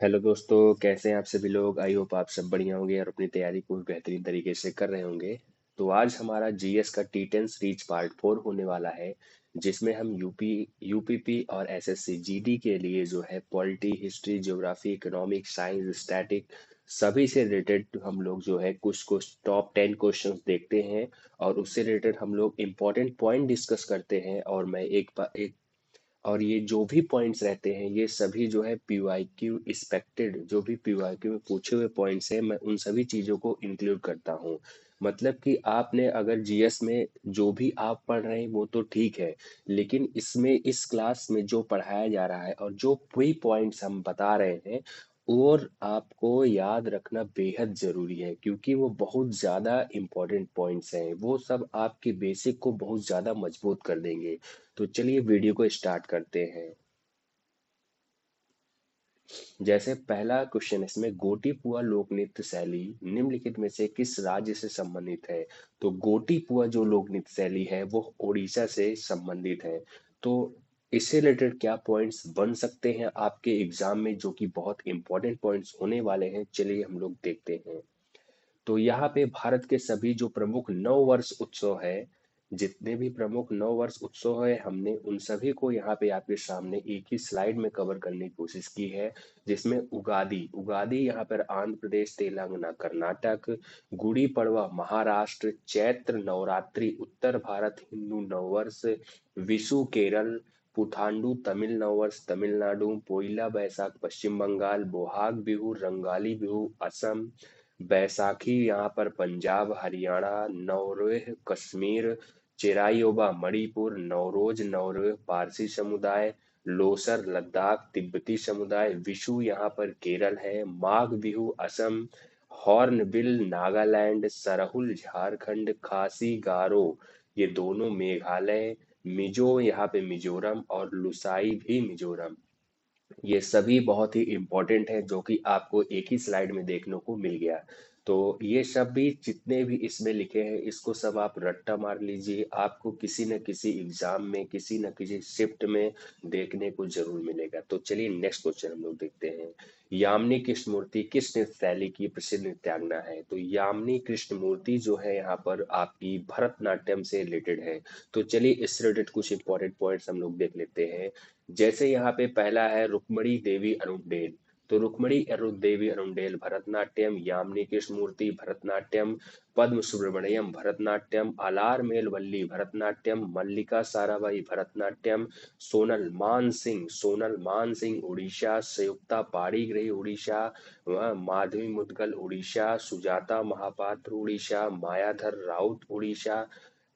Hello दोस्तों, कैसे हैं आप सभी लोग। आई होप आप सब बढ़िया होंगे और अपनी तैयारी को बेहतरीन तरीके से कर रहे होंगे। तो आज हमारा जीएस का टी10 सीरीज पार्ट 4 होने वाला है, जिसमें हम यूपीपी और एसएससी जीडी के लिए जो है polity, history, geography, economic, science, static सभी से रिलेटेड हम लोग जो है कुछ कुछ टॉप 10 क्वेश्चंस देखते हैं और उससे रिलेटेड हम लोग इम्पोर्टेंट पॉइंट डिस्कस करते हैं। और मैं एक और ये जो भी पॉइंट्स रहते हैं ये सभी जो है पीवाईक्यू एक्सपेक्टेड, जो भी पीवाईक्यू में पूछे हुए पॉइंट्स हैं मैं उन सभी चीज़ों को इंक्लूड करता हूँ। मतलब कि आपने अगर जीएस में जो भी आप पढ़ रहे हैं वो तो ठीक है, लेकिन इसमें इस क्लास में जो पढ़ाया जा रहा है और जो भी पॉइंट्स हम बता रहे हैं और आपको याद रखना बेहद ज़रूरी है, क्योंकि वो बहुत ज़्यादा इम्पोर्टेंट पॉइंट्स हैं। वो सब आपके बेसिक को बहुत ज़्यादा मजबूत कर देंगे। तो चलिए वीडियो को स्टार्ट करते हैं। जैसे पहला क्वेश्चन इसमें, गोटीपुआ लोक नृत्य शैली निम्नलिखित में से किस राज्य से संबंधित है। तो गोटीपुआ जो लोक नृत्य शैली है वो उड़ीसा से संबंधित है। तो इससे रिलेटेड क्या पॉइंट्स बन सकते हैं आपके एग्जाम में, जो कि बहुत इंपॉर्टेंट पॉइंट्स होने वाले हैं, चलिए हम लोग देखते हैं। तो यहाँ पे भारत के सभी जो प्रमुख नव वर्ष उत्सव है, जितने भी प्रमुख नव वर्ष उत्सव है, हमने उन सभी को यहाँ पे आपके सामने एक ही स्लाइड में कवर करने की कोशिश की है। जिसमें उगादी उगादी यहाँ पर आंध्र प्रदेश, तेलंगाना, कर्नाटक, गुड़ी पड़वा महाराष्ट्र, चैत्र नवरात्रि उत्तर भारत हिंदू नववर्ष, विशु केरल, पुथांडु तमिल नववर्ष तमिलनाडु, पोइला बैसाख पश्चिम बंगाल, बोहाग बिहू रंगाली बिहू असम, बैसाखी यहाँ पर पंजाब हरियाणा, नौरेह कश्मीर, चिराइयोबा मणिपुर, नवरोज नौरेह पारसी समुदाय, लोसर लद्दाख तिब्बती समुदाय, विशु यहाँ पर केरल है, माघ बिहू असम, हॉर्नबिल नागालैंड, सरहुल झारखंड, खासी गारो ये दोनों मेघालय, मिजो यहाँ पे मिजोरम और लुसाई भी मिजोरम। ये सभी बहुत ही इम्पोर्टेंट है, जो कि आपको एक ही स्लाइड में देखने को मिल गया। तो ये सब भी जितने भी इसमें लिखे हैं इसको सब आप रट्टा मार लीजिए, आपको किसी न किसी एग्जाम में किसी न किसी शिफ्ट में देखने को जरूर मिलेगा। तो चलिए नेक्स्ट क्वेश्चन हम लोग देखते हैं। यामिनी कृष्णमूर्ति किस नृत्य शैली की प्रसिद्ध नृत्यांगना है। तो यामिनी कृष्णमूर्ति जो है यहाँ पर आपकी भरतनाट्यम से रिलेटेड है। तो चलिए इससे रिलेटेड कुछ इंपॉर्टेंट पॉइंट्स हम लोग देख लेते हैं। जैसे यहाँ पे पहला है रुक्मणी देवी अनुडेल। तो रुक्मणी देवी अनुडेल भरतनाट्यम, यामिनी कृष्णमूर्ति भरतनाट्यम, पद्म सुब्रमण्यम भरतनाट्यम, अलारमेल वल्ली भरतनाट्यम, मल्लिका साराभाई भरतनाट्यम, सोनल मान सिंह उड़ीसा, संयुक्ता पाणिग्रही उड़ीसा, माधवी मुदगल उड़ीसा, सुजाता महापात्र उड़ीसा, मायाधर राउत उड़ीसा।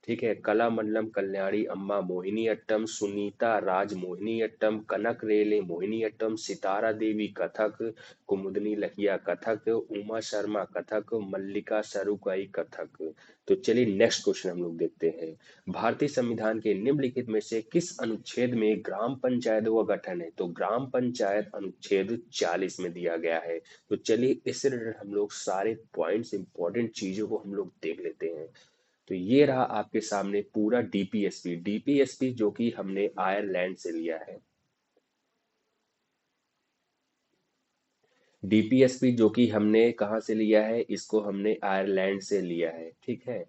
ठीक है, कलामंडलम कल्याणी अम्मा मोहिनी अट्टम, सुनीता राज मोहिनी अट्टम, कनक रेले मोहिनी अट्टम, सितारा देवी कथक, कुमुदनी लकिया कथक, उमा शर्मा कथक, मल्लिका सरुकाई कथक। तो चलिए नेक्स्ट क्वेश्चन हम लोग देखते हैं। भारतीय संविधान के निम्नलिखित में से किस अनुच्छेद में ग्राम पंचायतों का गठन है। तो ग्राम पंचायत अनुच्छेद 40 में दिया गया है। तो चलिए इससे रिलेटेड हम लोग सारे पॉइंट्स इंपॉर्टेंट चीजों को हम लोग देख लेते हैं। तो ये रहा आपके सामने पूरा डीपीएसपी डीपीएसपी जो कि हमने आयरलैंड से लिया है। डीपीएसपी जो कि हमने कहाँ से लिया है, इसको हमने आयरलैंड से लिया है। ठीक है।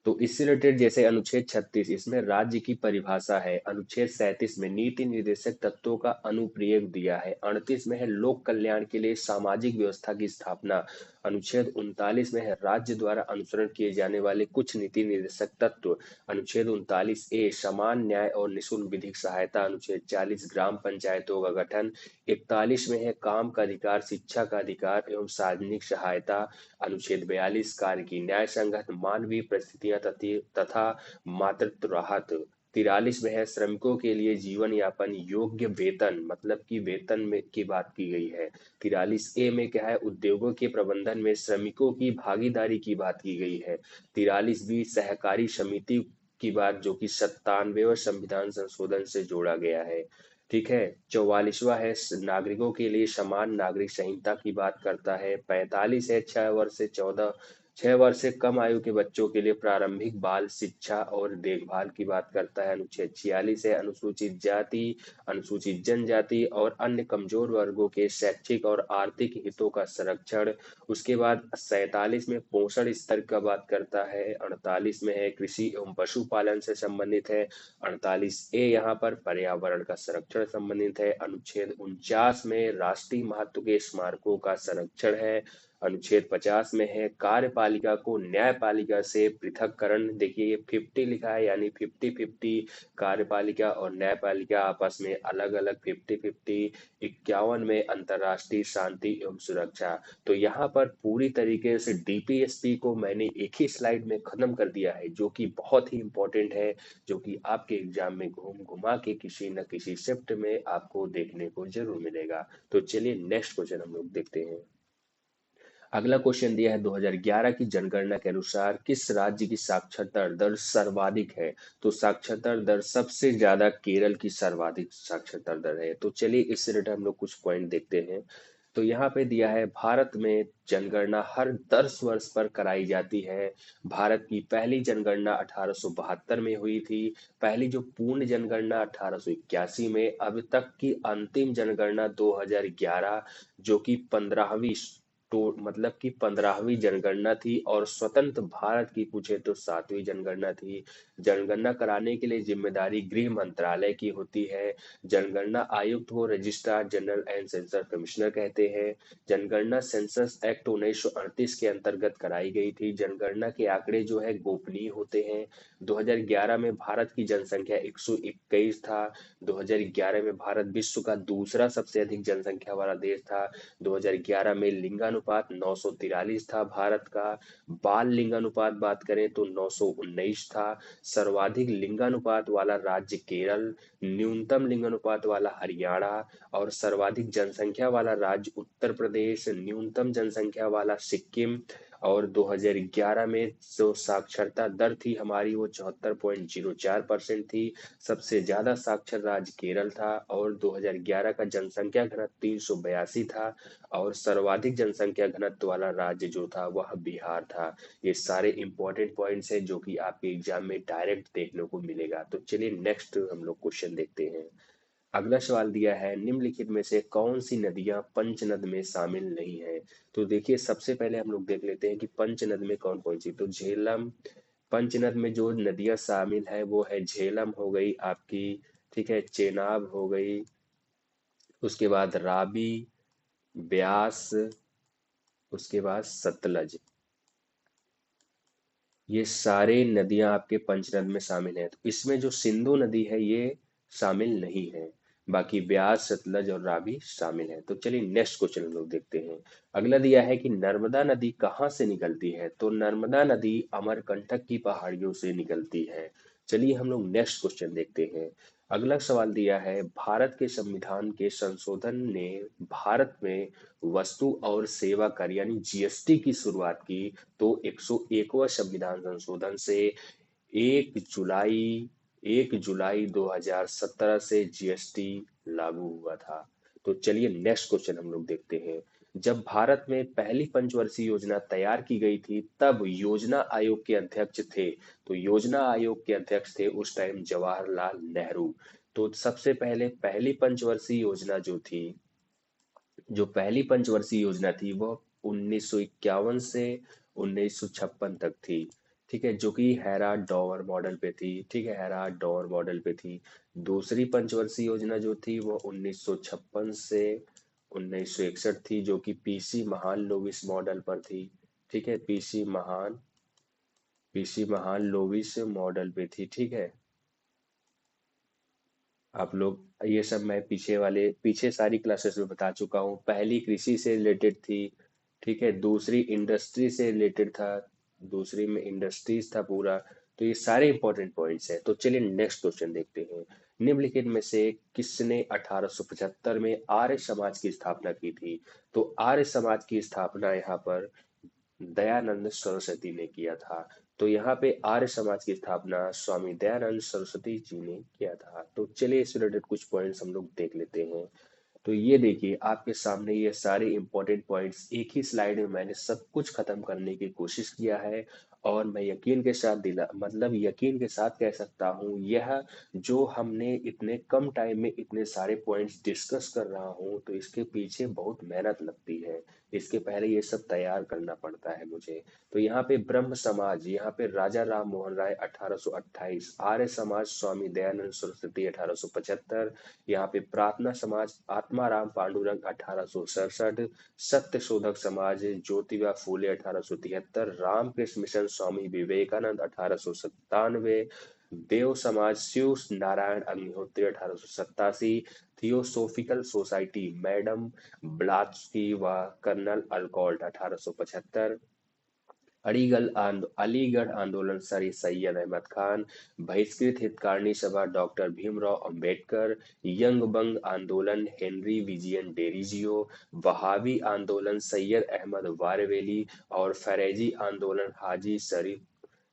तो इससे रिलेटेड जैसे अनुच्छेद 36 इसमें राज्य की परिभाषा है, अनुच्छेद 37 में नीति निर्देशक तत्वों का अनुप्रयोग दिया है, 38 में है लोक कल्याण के लिए सामाजिक व्यवस्था की स्थापना, अनुच्छेद 39 में है राज्य द्वारा अनुसरण किए जाने वाले कुछ नीति निर्देशक तत्व, अनुच्छेद 39A समान न्याय और निःशुल्क विधिक सहायता, अनुच्छेद 40 ग्राम पंचायतों का गठन, 41 में है काम का अधिकार, शिक्षा का अधिकार एवं सार्वजनिक सहायता, अनुच्छेद 42 कार्य की न्याय संगत मानवीय परिस्थितियां तथा मातृत्व राहत, 43 में है श्रमिकों के लिए जीवन यापन योग्य वेतन, मतलब कि वेतन में की बात की गई है। 43A में क्या है, उद्योगों के प्रबंधन में श्रमिकों की भागीदारी की बात की गई है। 43B सहकारी समिति की बात, जो कि 97वें संविधान संशोधन से जोड़ा गया है। ठीक है। 44वां है नागरिकों के लिए समान नागरिक संहिता की बात करता है। 45 है 6 वर्ष से 14 6 वर्ष से कम आयु के बच्चों के लिए प्रारंभिक बाल शिक्षा और देखभाल की बात करता है। अनुच्छेद 46 है अनुसूचित जाति, अनुसूचित जनजाति और अन्य कमजोर वर्गों के शैक्षिक और आर्थिक हितों का संरक्षण। उसके बाद 47 में पोषण स्तर का बात करता है। 48 में है कृषि एवं पशुपालन से संबंधित है। 48A यहाँ पर पर्यावरण का संरक्षण संबंधित है। अनुच्छेद 49 में राष्ट्रीय महत्व के स्मारकों का संरक्षण है। अनुच्छेद 50 में है कार्यपालिका को न्यायपालिका से पृथककरण। देखिए ये 50 लिखा है, यानी 50-50 कार्यपालिका और न्यायपालिका आपस में अलग अलग 50-50। 51 में अंतर्राष्ट्रीय शांति एवं सुरक्षा। तो यहाँ पर पूरी तरीके से डीपीएसपी को मैंने एक ही स्लाइड में खत्म कर दिया है, जो कि बहुत ही इंपॉर्टेंट है, जो कि आपके एग्जाम में घूम घुमा के किसी न किसी शिफ्ट में आपको देखने को जरूर मिलेगा। तो चलिए नेक्स्ट क्वेश्चन हम लोग देखते हैं। अगला क्वेश्चन दिया है 2011 की जनगणना के अनुसार किस राज्य की साक्षरता दर सर्वाधिक है। तो साक्षरता दर सबसे ज्यादा केरल की सर्वाधिक साक्षरता दर है। तो चलिए इससे रिलेटेड हम लोग कुछ पॉइंट देखते हैं। तो यहाँ पे दिया है भारत में जनगणना हर 10 वर्ष पर कराई जाती है। भारत की पहली जनगणना 1872 में हुई थी। पहली जो पूर्ण जनगणना 1881 में। अब तक की अंतिम जनगणना 2011, जो कि 15वीं, तो मतलब कि 15वीं जनगणना थी। और स्वतंत्र भारत की पूछे तो 7वीं जनगणना थी। जनगणना कराने के लिए जिम्मेदारी गृह मंत्रालय की होती है। जनगणना आयुक्त को registrar general and census commissioner कहते हैं। जनगणना सेंसस एक्ट 1938 के अंतर्गत कराई गई थी। जनगणना के आंकड़े जो है गोपनीय होते हैं। 2011 में भारत की जनसंख्या 121 था। 2011 में भारत विश्व का दूसरा सबसे अधिक जनसंख्या वाला देश था। 2011 में लिंगानुपात 943 था भारत का। बाल लिंगानुपात बात करें तो 919 था। सर्वाधिक लिंगानुपात वाला राज्य केरल, न्यूनतम लिंगानुपात वाला हरियाणा और सर्वाधिक जनसंख्या वाला राज्य उत्तर प्रदेश, न्यूनतम जनसंख्या वाला सिक्किम। और 2011 में जो साक्षरता दर थी हमारी वो 74.04% थी। सबसे ज्यादा साक्षर राज्य केरल था। और 2011 का जनसंख्या घनत्व 382 था। और सर्वाधिक जनसंख्या घनत्व वाला राज्य जो था वह बिहार था। ये सारे इंपॉर्टेंट पॉइंट्स हैं जो कि आपके एग्जाम में डायरेक्ट देखने को मिलेगा। तो चलिए नेक्स्ट हम लोग क्वेश्चन देखते हैं। अगला सवाल दिया है निम्नलिखित में से कौन सी नदियां पंचनद में शामिल नहीं है। तो देखिए सबसे पहले हम लोग देख लेते हैं कि पंचनद में कौन कौन सी। तो झेलम, पंचनद में जो नदियां शामिल है वो है झेलम हो गई आपकी, ठीक है, चेनाब हो गई, उसके बाद राबी, ब्यास, उसके बाद सतलज। ये सारे नदियां आपके पंचनद में शामिल हैं। तो इसमें जो सिंधु नदी है ये शामिल नहीं है। बाकी ब्यास, सतलज और रावी शामिल है। तो चलिए नेक्स्ट क्वेश्चन हम लोग देखते हैं। अगला दिया है कि नर्मदा नदी कहाँ से निकलती है। तो नर्मदा नदी अमरकंटक की पहाड़ियों से निकलती है। चलिए हम लोग नेक्स्ट क्वेश्चन देखते हैं। अगला सवाल दिया है भारत के संविधान के संशोधन ने भारत में वस्तु और सेवा कर यानी जीएसटी की शुरुआत की। तो 101वां संविधान संशोधन से 1 जुलाई 1 जुलाई 2017 से जीएसटी लागू हुआ था। तो चलिए नेक्स्ट क्वेश्चन हम लोग देखते हैं। जब भारत में पहली पंचवर्षीय योजना तैयार की गई थी तब योजना आयोग के अध्यक्ष थे। तो योजना आयोग के अध्यक्ष थे उस टाइम जवाहरलाल नेहरू। तो सबसे पहले पहली पंचवर्षीय योजना जो पहली पंचवर्षीय योजना थी वो 1951 से 1956 तक थी। ठीक है, जो कि हैराड डॉवर मॉडल पे थी। ठीक है, हैराड डॉवर मॉडल पे थी। दूसरी पंचवर्षीय योजना जो थी वो 1956 से 1961 थी, जो कि पीसी महान लोविस मॉडल पर थी। ठीक है, पीसी महान लोविस मॉडल पे थी। ठीक है, आप लोग ये सब मैं पीछे सारी क्लासेस में बता चुका हूँ। पहली कृषि से रिलेटेड थी। ठीक है, दूसरी इंडस्ट्री से रिलेटेड था। दूसरी में इंडस्ट्रीज था पूरा। तो ये सारे इंपॉर्टेंट पॉइंट्स हैं। तो चलिए नेक्स्ट क्वेश्चन देखते हैं। निम्नलिखित में से किसने 1875 में आर्य समाज की स्थापना की थी। तो आर्य समाज की स्थापना यहाँ पर दयानंद सरस्वती ने किया था। तो यहाँ पे आर्य समाज की स्थापना स्वामी दयानंद सरस्वती जी ने किया था। तो चलिए इस रिलेटेड कुछ पॉइंट्स हम लोग देख लेते हैं। तो ये देखिए आपके सामने ये सारे इंपॉर्टेंट पॉइंट्स एक ही स्लाइड में मैंने सब कुछ खत्म करने की कोशिश किया है। और मैं यकीन के साथ यकीन के साथ कह सकता हूँ, यह जो हमने इतने कम टाइम में इतने सारे पॉइंट्स डिस्कस कर रहा हूँ, तो इसके पीछे बहुत मेहनत लगती है। इसके पहले ये सब तैयार करना पड़ता है मुझे। तो यहाँ पे ब्रह्म समाज, यहाँ पे राजा राम मोहन राय 1828, आर्य समाज स्वामी दयानंद सरस्वती 1875, यहाँ पे प्रार्थना समाज Atmaram Pandurang 1867, Satya Shodhak Samaj Jyotiba Phule 1873, Ramakrishna mission Swami Vivekananda 1897, Dev Samaj Shiv Narayan Agnihotri 1887, theosophical society madam Blavatsky व कर्नल अल्कॉल्ट 1875, अलीगढ़ आंदोलन सर सैयद अहमद खान, बहिष्कृत हितकारिणी सभा डॉक्टर भीमराव अंबेडकर, यंग बंग आंदोलन हेनरी विजियन डेरिजियो, वहाबी आंदोलन सैयद अहमद वारवेली और फैरेजी आंदोलन हाजी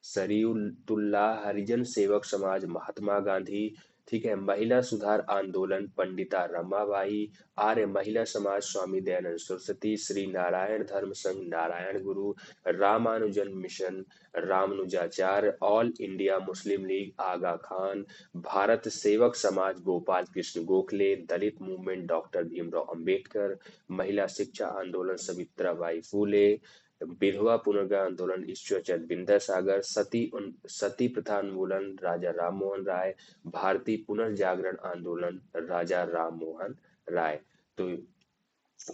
शरीयतुल्लाह, हरिजन सेवक समाज महात्मा गांधी, ठीक है, महिला सुधार आंदोलन पंडिता रमाबाई, आर्य महिला समाज स्वामी दयानंद सरस्वती, श्री नारायण धर्म Sangh Narayana Guru, Ramanujan mission Ramanujacharya, all India Muslim League Aga Khan, Bharat Sevak Samaj Gopal Krishna Gokhale, Dalit movement doctor Bhimrao Ambedkar, महिला शिक्षा आंदोलन सवित्राबाई फूले, विधवा पुनर्गठन आंदोलन ईश्वरचंद विद्यासागर, सती प्रथा उन्मूलन राजा राम मोहन राय, भारतीय पुनर्जागरण आंदोलन राजा राम मोहन राय। तो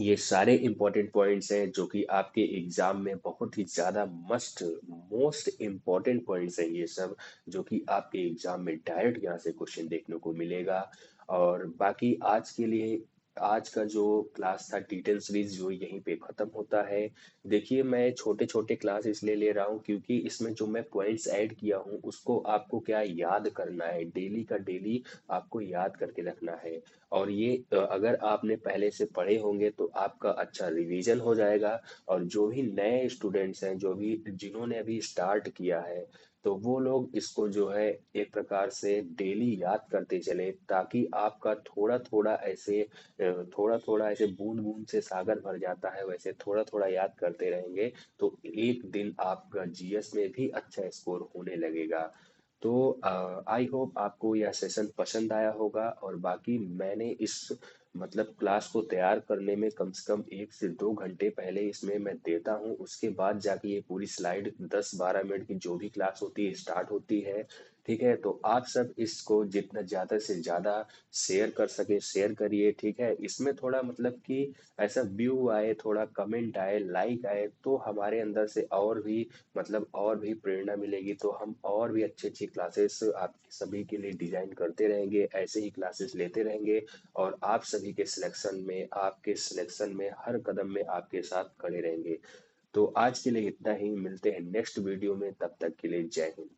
ये सारे इंपॉर्टेंट पॉइंट्स हैं जो कि आपके एग्जाम में बहुत ही ज्यादा मोस्ट इंपॉर्टेंट पॉइंट्स हैं ये सब, जो कि आपके एग्जाम में डायरेक्ट यहाँ से क्वेश्चन देखने को मिलेगा। और बाकी आज के लिए आज का जो क्लास था डिटेल सीरीज जो यहीं पे खत्म होता है। देखिए मैं छोटे छोटे क्लास इसलिए ले रहा हूँ क्योंकि इसमें जो मैं पॉइंट्स ऐड किया हूँ उसको आपको क्या याद करना है, डेली का डेली आपको याद करके रखना है। और ये अगर आपने पहले से पढ़े होंगे तो आपका अच्छा रिवीजन हो जाएगा। और जो भी नए स्टूडेंट्स हैं, जो भी जिन्होंने अभी स्टार्ट किया है, तो वो लोग इसको जो है एक प्रकार से डेली याद करते चले, ताकि आपका थोड़ा थोड़ा ऐसे बूंद बूंद से सागर भर जाता है, वैसे थोड़ा थोड़ा याद करते रहेंगे तो एक दिन आपका जीएस में भी अच्छा स्कोर होने लगेगा। तो आई होप आपको यह सेशन पसंद आया होगा। और बाकी मैंने इस क्लास को तैयार करने में कम से कम 1 से 2 घंटे पहले इसमें मैं देता हूँ, उसके बाद जाके ये पूरी स्लाइड 10-12 मिनट की जो भी क्लास होती है स्टार्ट होती है। ठीक है, तो आप सब इसको जितना ज्यादा से ज्यादा शेयर कर सके शेयर करिए। ठीक है, इसमें थोड़ा कि ऐसा व्यू आए, थोड़ा कमेंट आए, लाइक आए, तो हमारे अंदर से और भी प्रेरणा मिलेगी, तो हम और भी अच्छी अच्छी क्लासेस आप सभी के लिए डिजाइन करते रहेंगे, ऐसे ही क्लासेस लेते रहेंगे। और आप सभी के सिलेक्शन में, आपके सिलेक्शन में हर कदम में आपके साथ खड़े रहेंगे। तो आज के लिए इतना ही, मिलते हैं नेक्स्ट वीडियो में, तब तक के लिए जय हिंद।